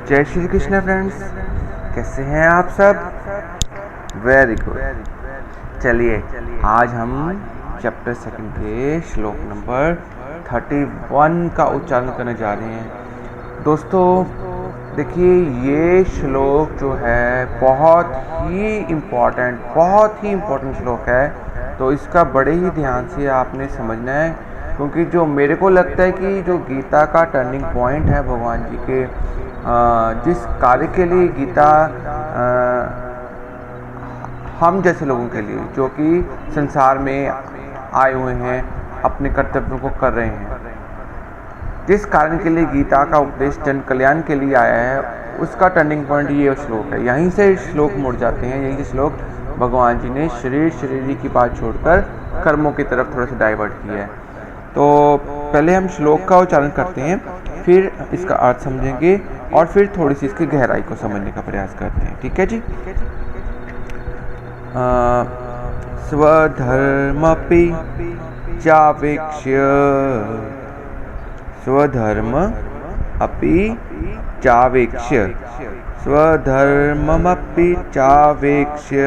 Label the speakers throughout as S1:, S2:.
S1: जय श्री कृष्ण फ्रेंड्स, कैसे हैं आप सब? Very good. चलिए आज हम चैप्टर सेकंड के श्लोक नंबर 31 का उच्चारण करने जा रहे हैं। दोस्तों देखिए, ये श्लोक जो है बहुत ही इम्पोर्टेंट श्लोक है, तो इसका बड़े ही ध्यान से आपने समझना है, क्योंकि जो मेरे को लगता है कि जो गीता का टर्निंग पॉइंट है, भगवान जी के जिस कार्य के लिए गीता हम जैसे लोगों के लिए जो कि संसार में आए हुए हैं, अपने कर्तव्यों को कर रहे हैं, जिस कारण के लिए गीता का उपदेश जन कल्याण के लिए आया है, उसका टर्निंग पॉइंट ये श्लोक है। यहीं से श्लोक मुड़ जाते हैं। यही श्लोक भगवान जी ने शरीर की बात छोड़कर कर्मों की तरफ थोड़ा सा डाइवर्ट किया है। तो पहले हम श्लोक का उच्चारण करते हैं, फिर इसका अर्थ समझेंगे और फिर थोड़ी सी इसकी गहराई को समझने का प्रयास करते हैं। ठीक है जी। स्वधर्मपि चावेक्ष्य, स्वधर्म अपि चावेक्ष्य, स्वधर्ममपि चावेक्ष्य,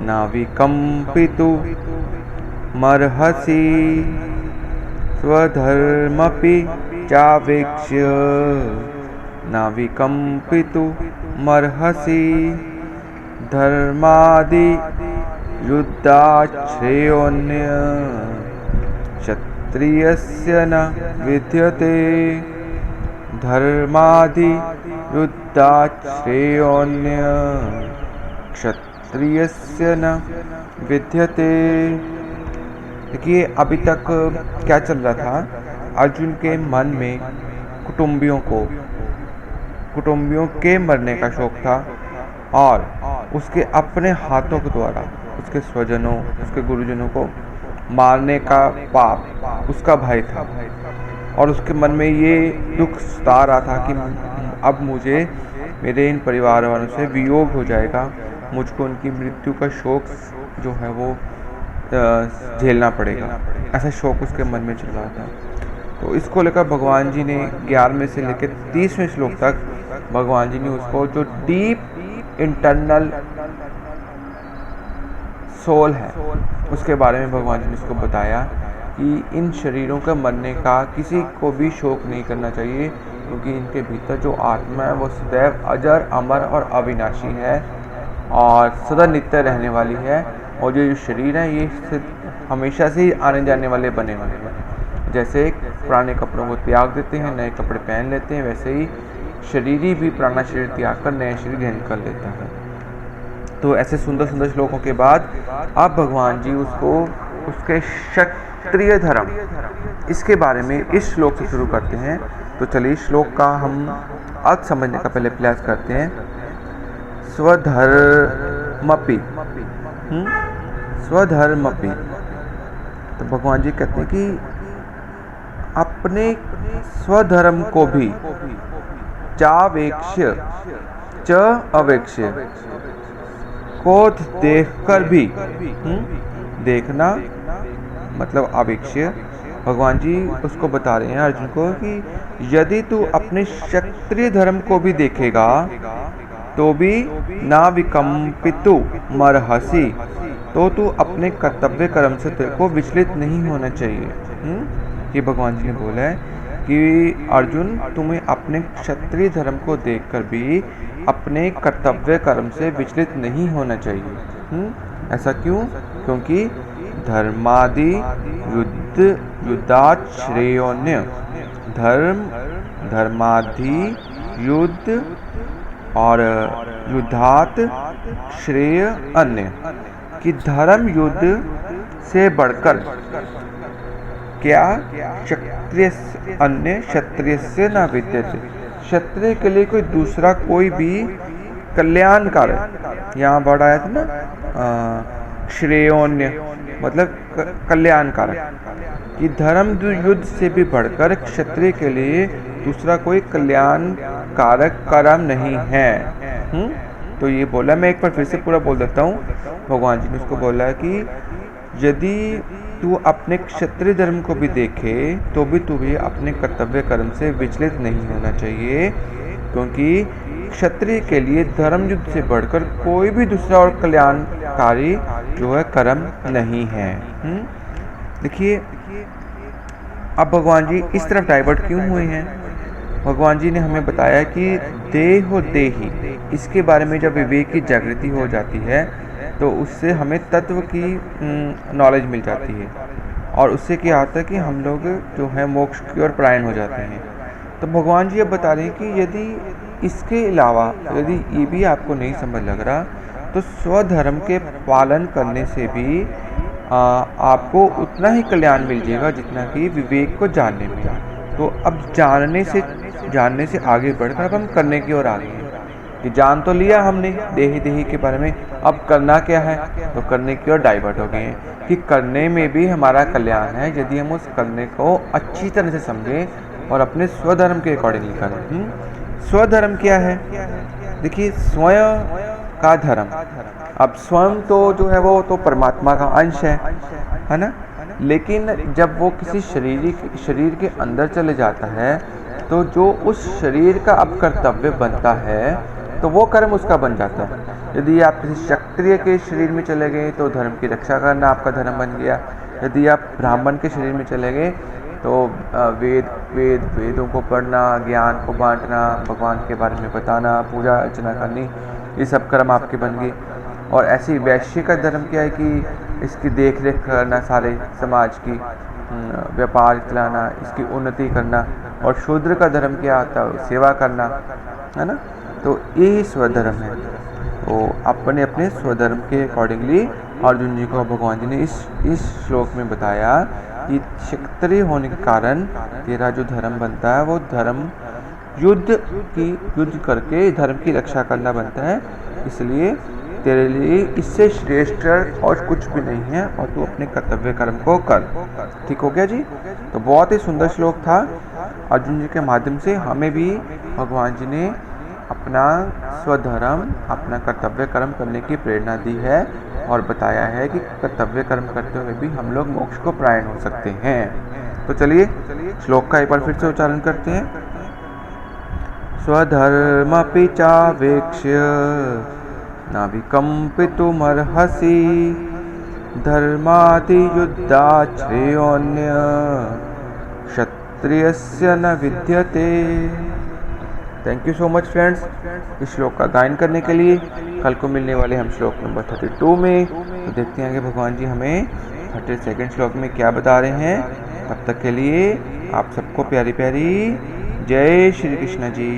S1: न विकम्पितु मर्हसि, स्वधर्मपि चावेक्ष्य, न विकम्पितु मर्हसि, धर्मादि युद्धाश्रेयोऽन्य क्षत्रियस्य न विद्यते, धर्मादि युद्धाश्रेयोऽन्य क्षत्रियस्य न विद्यते। देखिए, अभी तक क्या चल रहा था? अर्जुन के मन में कुटुंबियों के मरने का शौक था, और उसके अपने हाथों के द्वारा उसके स्वजनों, उसके गुरुजनों को मारने का पाप उसका भय था, और उसके मन में ये दुख सता रहा था कि अब मुझे मेरे इन परिवार वालों से वियोग हो जाएगा, मुझको उनकी मृत्यु का शोक जो है वो झेलना पड़ेगा। ऐसा शोक उसके मन में चल रहा था। तो इसको लेकर भगवान जी ने 11वें से लेकर 30वें श्लोक तक भगवान जी ने उसको जो डीप इंटरनल सोल है उसके बारे में भगवान जी ने उसको बताया कि इन शरीरों के मरने का किसी को भी शोक नहीं करना चाहिए, क्योंकि इनके भीतर जो आत्मा है वो सदैव अजर, अमर और अविनाशी है और सदा नित्य रहने वाली है। और ये जो शरीर है ये हमेशा से ही आने जाने वाले बने हुए हैं। जैसे पुराने कपड़ों को त्याग देते हैं, नए कपड़े पहन लेते हैं, वैसे ही शरीर भी पुराना शरीर त्याग कर नया शरीर ग्रहण कर लेता है। तो ऐसे सुंदर सुंदर श्लोकों के बाद अब भगवान जी उसको उसके क्षत्रिय धर्म इसके बारे में इस श्लोक से शुरू करते हैं। तो चलिए श्लोक का हम अर्थ समझने का पहले प्रयास करते हैं। स्वधर्मपि, स्वधर्मपि, तो भगवान जी कहते हैं कि अपने स्वधर्म को भी चावेक्ष्य, च अवेक्ष्य, को देखकर भी, देखना मतलब अवेक्ष्य। भगवान जी उसको बता रहे हैं अर्जुन को कि यदि तू अपने क्षत्रिय धर्म को भी देखेगा तो भी ना विकम्पितु मर्हसि, तो तू अपने कर्तव्य कर्म से तेरे को विचलित नहीं होना चाहिए। ये भगवान जी ने बोला है कि अर्जुन, तुम्हें अपने क्षत्रिय धर्म को देखकर भी अपने कर्तव्य कर्म से विचलित नहीं होना चाहिए। ऐसा क्यों? क्योंकि धर्मादि युद्धात् श्रेयोन्य, धर्मादि युद्ध और युद्धात् श्रेय अन्य, कि धर्म युद्ध से बढ़कर क्या क्षत्रिय अन्य क्षत्रिय से न विद्यते, क्षत्रिय के लिए कोई दूसरा कोई भी कल्याणकारक, यहाँ वर्ड आया था ना श्रेयोन्य, मतलब कल्याणकारक, कि धर्म युद्ध से भी बढ़कर क्षत्रिय के लिए दूसरा कोई कल्याणकारक कर्म नहीं है। तो ये बोला, मैं एक बार फिर से पूरा बोल देता हूँ। भगवान जी ने उसको बोला कि यदि तू अपने क्षत्रिय धर्म को भी देखे तो भी तुम्हें अपने कर्तव्य कर्म से विचलित नहीं होना चाहिए, क्योंकि क्षत्रिय के लिए धर्म युद्ध से बढ़कर कोई भी दूसरा और कल्याणकारी जो है कर्म नहीं है। देखिए अब भगवान जी इस तरफ डाइवर्ट क्यों हुए हैं। भगवान जी ने हमें बताया कि देहो देही, इसके बारे में जब विवेक की जागृति हो जाती है तो उससे हमें तत्व की नॉलेज मिल जाती है, और उससे क्या होता है कि हम लोग जो है मोक्ष की ओर पलायन हो जाते हैं। तो भगवान जी अब बता रहे हैं कि यदि इसके अलावा यदि ये भी आपको नहीं समझ लग रहा तो स्वधर्म के पालन करने से भी आपको उतना ही कल्याण मिल जाएगा जितना कि विवेक को जानने में। तो अब जानने से आगे बढ़कर अब हम करने की ओर आ गए हैं कि जान तो लिया हमने देही के बारे में, अब करना क्या है, तो करने की ओर डाइवर्ट हो गए हैं कि करने में भी हमारा कल्याण है यदि हम उस करने को अच्छी तरह से समझें और अपने स्वधर्म के अकॉर्डिंगली करें। स्वधर्म क्या है, देखिए स्वयं का धर्म। अब स्वयं तो जो है वो तो परमात्मा का अंश है ना, लेकिन जब वो किसी शरीर के अंदर चले जाता है तो जो उस शरीर का अब कर्तव्य बनता है तो वो कर्म उसका बन जाता है। यदि आप किसी क्षत्रिय के शरीर में चले गए तो धर्म की रक्षा करना आपका धर्म बन गया। यदि आप ब्राह्मण के शरीर में चले गए तो वेदों को पढ़ना, ज्ञान को बांटना, भगवान के बारे में बताना, पूजा अर्चना करनी, ये सब कर्म आपके बन गए। और ऐसी वैश्य का धर्म क्या है कि इसकी देख रेख करना, सारे समाज की व्यापार चलाना, इसकी उन्नति करना। और शूद्र का धर्म क्या आता है, सेवा करना, है ना। तो यही स्वधर्म है। तो अपने अपने स्वधर्म के अकॉर्डिंगली अर्जुन जी को भगवान जी ने इस श्लोक में बताया कि क्षत्रिय होने के कारण तेरा जो धर्म बनता है वो धर्म युद्ध करके धर्म की रक्षा करना बनता है। इसलिए तेरे लिए इससे श्रेष्ठ और कुछ भी नहीं है और तू अपने कर्तव्य कर्म को कर। ठीक हो गया जी। तो बहुत ही सुंदर श्लोक था। अर्जुन जी के माध्यम से हमें भी भगवान जी ने अपना स्वधर्म, अपना कर्तव्य कर्म करने की प्रेरणा दी है और बताया है कि कर्तव्य कर्म करते हुए भी हम लोग मोक्ष को प्रायण हो सकते हैं। तो चलिए श्लोक का एक बार फिर से उच्चारण करते हैं। स्वधर्मपि चावेक्ष्य न विकम्पितुमर्हसि धर्माति युद्धात् श्रेयोऽन्य क्षत्रियस्य न विद्यते। Thank you so much friends इस श्लोक का गायन करने के लिए। कल को मिलने वाले हम श्लोक नंबर 32 में। तो देखते हैं कि भगवान जी हमें 32वें श्लोक में क्या बता रहे हैं। तब तक के लिए आप सबको प्यारी प्यारी जय श्री कृष्ण जी।